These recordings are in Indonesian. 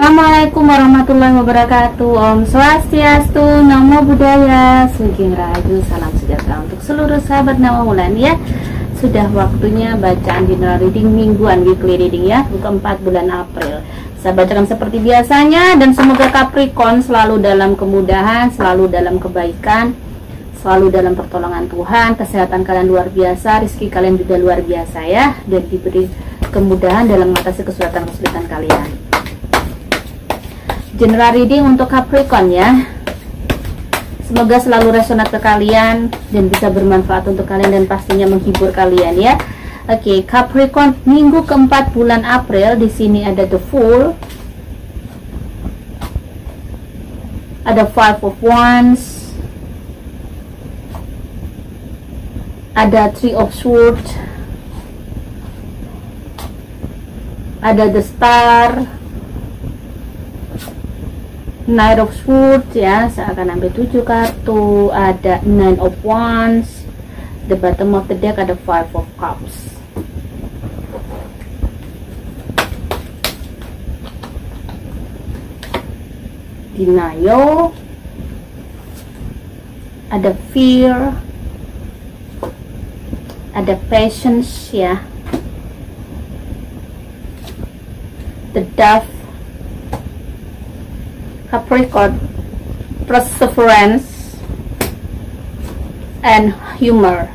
Assalamualaikum warahmatullahi wabarakatuh. Om Swastiastu, Namo Buddhaya, Sugeng Rahayu, salam sejahtera untuk seluruh sahabat Nawa Wulan ya. Sudah waktunya bacaan general reading mingguan, weekly reading ya, keempat bulan April. Saya bacakan seperti biasanya dan semoga Capricorn selalu dalam kemudahan, selalu dalam kebaikan, selalu dalam pertolongan Tuhan. Kesehatan kalian luar biasa, rezeki kalian juga luar biasa ya, dan diberi kemudahan dalam mengatasi kesulitan-kesulitan kalian. General reading untuk Capricorn ya. Semoga selalu resonat ke kalian dan bisa bermanfaat untuk kalian dan pastinya menghibur kalian ya. Oke, Capricorn minggu keempat bulan April. Di sini ada The Fool, ada Five of Wands, ada Three of Swords, ada The Star, Knight of Swords ya. Saya akan ambil 7 kartu. Ada Nine of Wands. The bottom of the deck ada Five of Cups. Denial. Ada Fear. Ada Patience ya. The Dove. Capricorn, Perseverance, and Humor.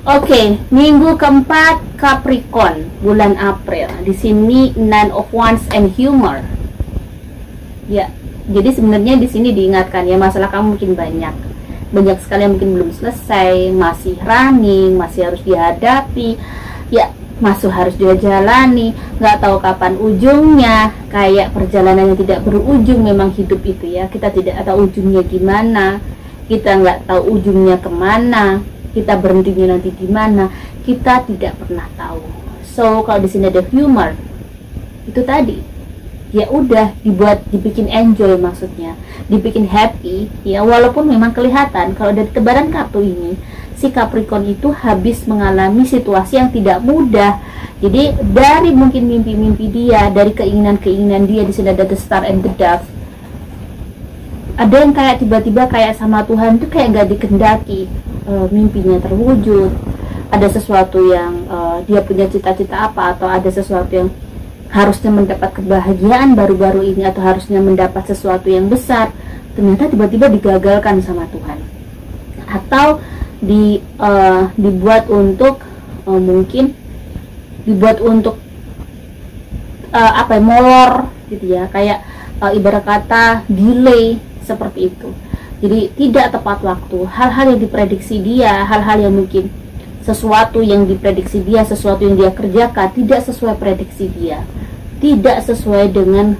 Oke, minggu keempat Capricorn bulan April. Di sini Nine of Wands and Humor. Ya, jadi sebenarnya di sini diingatkan ya, masalah kamu mungkin banyak sekali yang mungkin belum selesai, masih running, masih harus dihadapi. Ya, masih harus dijalani, nggak tahu kapan ujungnya, kayak perjalanan yang tidak berujung. Memang hidup itu ya, kita tidak tahu ujungnya gimana, kita nggak tahu ujungnya kemana, kita berhentinya nanti di mana, kita tidak pernah tahu. So kalau di sini ada humor, itu tadi ya udah dibikin enjoy, maksudnya dibikin happy ya, walaupun memang kelihatan kalau dari tebaran kartu ini si Capricorn itu habis mengalami situasi yang tidak mudah. Jadi dari mungkin mimpi-mimpi dia, dari keinginan-keinginan dia, di sini ada The Star and the Dove. Ada yang kayak tiba-tiba kayak sama Tuhan itu kayak gak dikendaki, mimpinya terwujud. Ada sesuatu yang dia punya cita-cita apa, atau ada sesuatu yang harusnya mendapat kebahagiaan baru-baru ini, atau harusnya mendapat sesuatu yang besar, ternyata tiba-tiba digagalkan sama Tuhan. Atau dibuat untuk mungkin dibuat untuk molor gitu ya, kayak ibarat kata delay seperti itu. Jadi tidak tepat waktu, hal-hal yang diprediksi dia, hal-hal yang mungkin sesuatu yang diprediksi dia, sesuatu yang dia kerjakan tidak sesuai prediksi dia, tidak sesuai dengan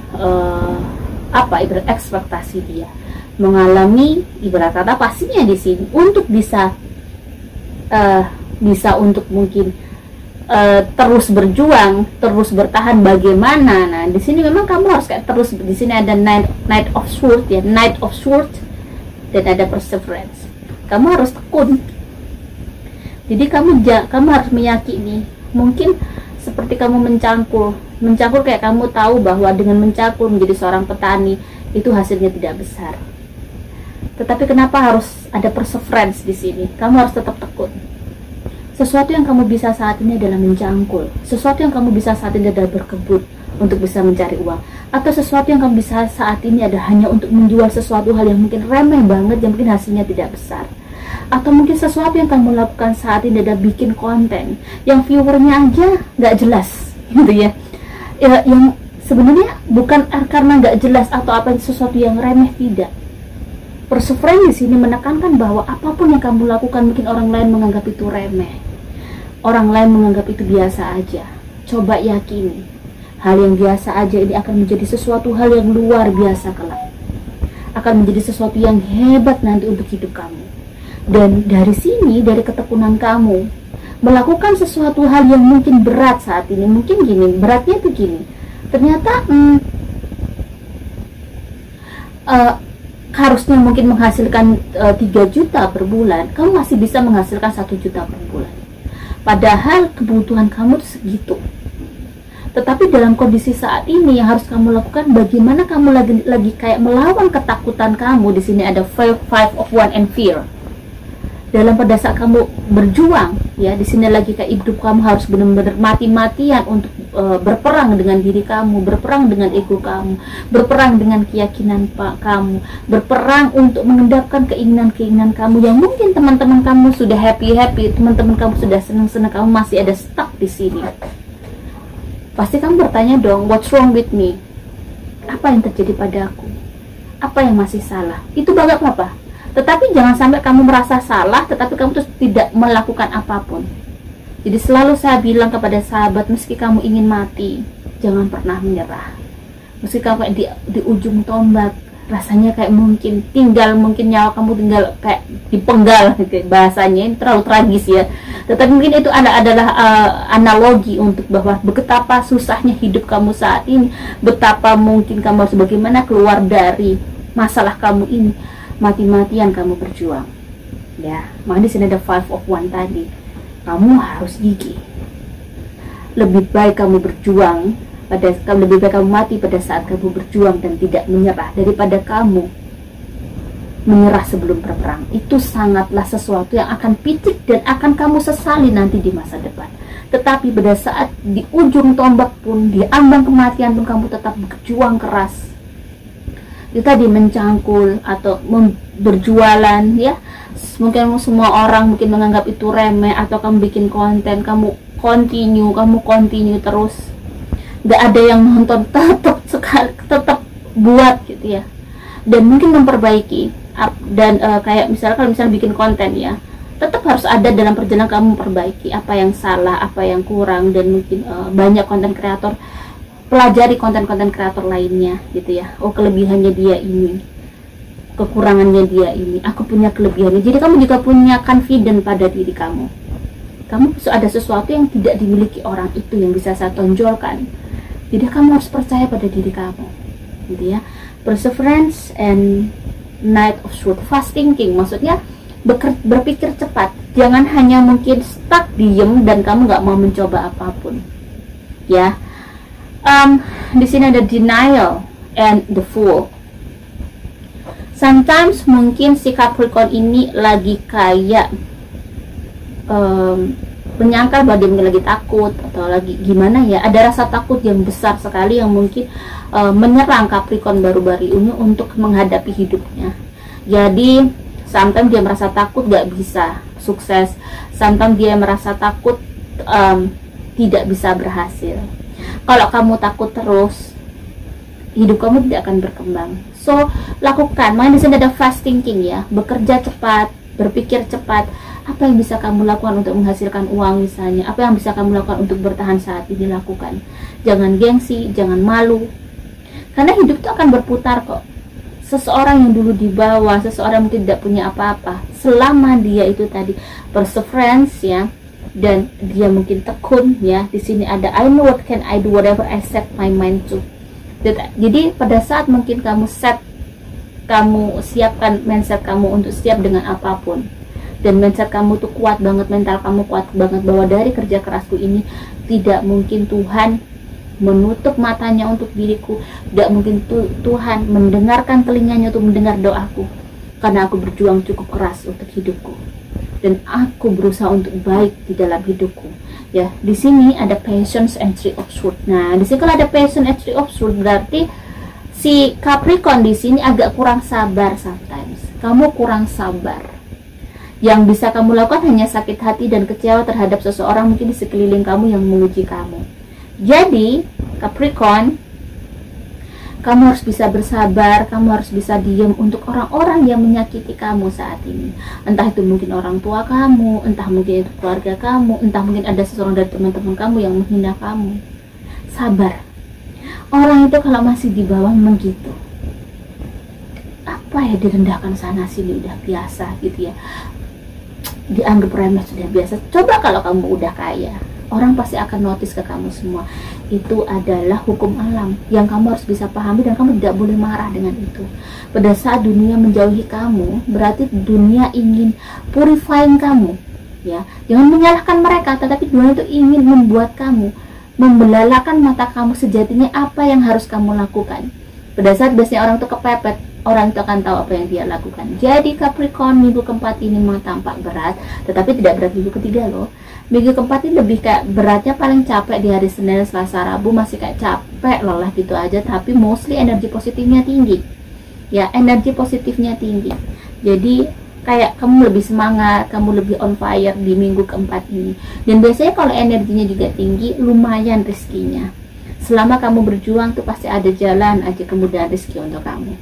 ibarat ekspektasi dia, mengalami ibarat kata pastinya di sini untuk bisa untuk mungkin terus berjuang, terus bertahan bagaimana. Nah, di sini memang kamu harus kayak terus. Di sini ada Knight of Swords ya, Knight of Swords, dan ada Perseverance. Kamu harus tekun. Jadi kamu harus meyakini. Mungkin seperti kamu mencangkul kayak kamu tahu bahwa dengan mencangkul menjadi seorang petani itu hasilnya tidak besar. Tetapi kenapa harus ada perseverance di sini? Kamu harus tetap tekun. Sesuatu yang kamu bisa saat ini adalah mencangkul. Sesuatu yang kamu bisa saat ini adalah berkebun untuk bisa mencari uang. Atau sesuatu yang kamu bisa saat ini adalah hanya untuk menjual sesuatu hal yang mungkin remeh banget, yang mungkin hasilnya tidak besar. Atau mungkin sesuatu yang kamu lakukan saat ini adalah bikin konten yang viewernya aja nggak jelas, gitu ya. Yang sebenarnya bukan karena nggak jelas atau apa sesuatu yang remeh, tidak. Perseverance di sini menekankan bahwa apapun yang kamu lakukan mungkin orang lain menganggap itu remeh, orang lain menganggap itu biasa aja. Coba yakini, hal yang biasa aja ini akan menjadi sesuatu hal yang luar biasa kelak, akan menjadi sesuatu yang hebat nanti untuk hidup kamu. Dan dari sini, dari ketekunan kamu melakukan sesuatu hal yang mungkin berat saat ini, mungkin gini, beratnya tuh gini, ternyata harusnya mungkin menghasilkan 3 juta per bulan, kamu masih bisa menghasilkan 1 juta per bulan. Padahal kebutuhan kamu segitu. Tetapi dalam kondisi saat ini yang harus kamu lakukan, bagaimana kamu lagi kayak melawan ketakutan kamu. Di sini ada five of one and fear. Dalam pada saat kamu berjuang, ya, di sini lagi kayak hidup kamu harus benar-benar mati-matian untuk berperang dengan diri kamu, berperang dengan ego kamu, berperang dengan keyakinan kamu, berperang untuk mengendapkan keinginan-keinginan kamu yang mungkin teman-teman kamu sudah happy-happy, teman-teman kamu sudah senang-senang, kamu masih ada stuck di sini. Pasti kamu bertanya dong, what's wrong with me? Apa yang terjadi padaku? Apa yang masih salah? Itu gak apa-apa. Tetapi jangan sampai kamu merasa salah, tetapi kamu terus tidak melakukan apapun. Jadi selalu saya bilang kepada sahabat, meski kamu ingin mati, jangan pernah menyerah. Meski kamu di ujung tombak, rasanya kayak mungkin nyawa kamu tinggal kayak dipenggal, gitu. Bahasanya ini terlalu tragis ya. Tetapi mungkin itu adalah analogi untuk bahwa betapa susahnya hidup kamu saat ini, betapa mungkin kamu harus bagaimana keluar dari masalah kamu ini. Mati-matian kamu berjuang, ya. Makanya di sini ada five of one tadi. Kamu harus gigih. Lebih baik kamu berjuang lebih baik kamu mati pada saat kamu berjuang dan tidak menyerah daripada kamu menyerah sebelum berperang. Itu sangatlah sesuatu yang akan pitik dan akan kamu sesali nanti di masa depan. Tetapi pada saat di ujung tombak pun, di ambang kematian pun, kamu tetap berjuang keras. Itu tadi mencangkul atau berjualan, ya. Mungkin semua orang mungkin menganggap itu remeh, atau kamu bikin konten, kamu continue terus, nggak ada yang nonton, tetap buat gitu ya, dan mungkin memperbaiki. Dan kayak misalnya bikin konten, ya, tetap harus ada dalam perjalanan kamu memperbaiki apa yang salah, apa yang kurang. Dan mungkin banyak konten kreator, pelajari konten-konten kreator lainnya gitu ya. Oh, kelebihannya dia ini, kekurangannya dia ini, aku punya kelebihannya. Jadi kamu juga punya confident pada diri kamu. Kamu ada sesuatu yang tidak dimiliki orang itu yang bisa saya tonjolkan. Jadi kamu harus percaya pada diri kamu, gitu ya. Perseverance and Knight of Swords, fast thinking, maksudnya berpikir cepat. Jangan hanya mungkin stuck diem dan kamu nggak mau mencoba apapun, ya. Di sini ada denial and the fool. Sometimes mungkin si Capricorn ini lagi kayak menyangkal bahwa dia mungkin lagi takut atau lagi gimana ya. Ada rasa takut yang besar sekali yang mungkin menyerang Capricorn baru-baru ini untuk menghadapi hidupnya. Jadi sometimes dia merasa takut gak bisa sukses, sometimes dia merasa takut tidak bisa berhasil. Kalau kamu takut terus, hidup kamu tidak akan berkembang. So, lakukan. Makanya di sini ada fast thinking, ya. Bekerja cepat, berpikir cepat. Apa yang bisa kamu lakukan untuk menghasilkan uang misalnya? Apa yang bisa kamu lakukan untuk bertahan saat ini? Lakukan. Jangan gengsi, jangan malu. Karena hidup itu akan berputar kok. Seseorang yang dulu di bawah, seseorang yang tidak punya apa-apa, selama dia itu tadi perseverance, ya, dan dia mungkin tekun, ya. Di sini ada I know what can I do whatever I set my mind to. Jadi pada saat mungkin kamu siapkan mindset kamu untuk siap dengan apapun, dan mindset kamu tuh kuat banget, mental kamu kuat banget bahwa dari kerja kerasku ini tidak mungkin Tuhan menutup matanya untuk diriku, tidak mungkin Tuhan mendengarkan telinganya untuk mendengar doaku, karena aku berjuang cukup keras untuk hidupku. Dan aku berusaha untuk baik di dalam hidupku, ya. Di sini ada Patience and Three of Swords. Nah, di sini kalau ada Patience and Three of Swords, berarti si Capricorn di sini agak kurang sabar sometimes. Kamu kurang sabar. Yang bisa kamu lakukan hanya sakit hati dan kecewa terhadap seseorang mungkin di sekeliling kamu yang menguji kamu. Jadi, Capricorn, kamu harus bisa bersabar, kamu harus bisa diam untuk orang-orang yang menyakiti kamu saat ini. Entah itu mungkin orang tua kamu, entah mungkin itu keluarga kamu, entah mungkin ada seseorang dari teman-teman kamu yang menghina kamu. Sabar. Orang itu kalau masih di bawah memang gitu. Apa ya, direndahkan sana sini udah biasa gitu ya. Dianggap remeh sudah biasa. Coba kalau kamu udah kaya, orang pasti akan notice ke kamu semua. Itu adalah hukum alam yang kamu harus bisa pahami, dan kamu tidak boleh marah dengan itu. Pada saat dunia menjauhi kamu, berarti dunia ingin purifying kamu, ya. Jangan menyalahkan mereka, tetapi dunia itu ingin membuat kamu membelalakan mata kamu sejatinya apa yang harus kamu lakukan. Pada saat biasanya orang itu kepepet, orang itu akan tahu apa yang dia lakukan. Jadi Capricorn, minggu keempat ini memang tampak berat, tetapi tidak berat minggu ketiga loh. Minggu keempat ini lebih kayak beratnya paling capek di hari Senin, Selasa, Rabu masih kayak capek, lelah gitu aja, tapi mostly energi positifnya tinggi. Ya, energi positifnya tinggi. Jadi kayak kamu lebih semangat, kamu lebih on fire di minggu keempat ini. Dan biasanya kalau energinya juga tinggi, lumayan rezekinya. Selama kamu berjuang tuh pasti ada jalan aja kemudahan rezeki untuk kamu.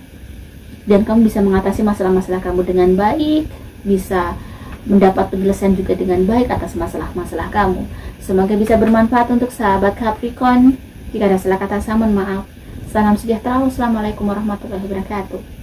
Dan kamu bisa mengatasi masalah-masalah kamu dengan baik, bisa mendapat penyelesaian juga dengan baik atas masalah-masalah kamu. Semoga bisa bermanfaat untuk sahabat Capricorn. Jika ada salah kata, saya mohon maaf. Salam sejahtera. Wassalamualaikum warahmatullahi wabarakatuh.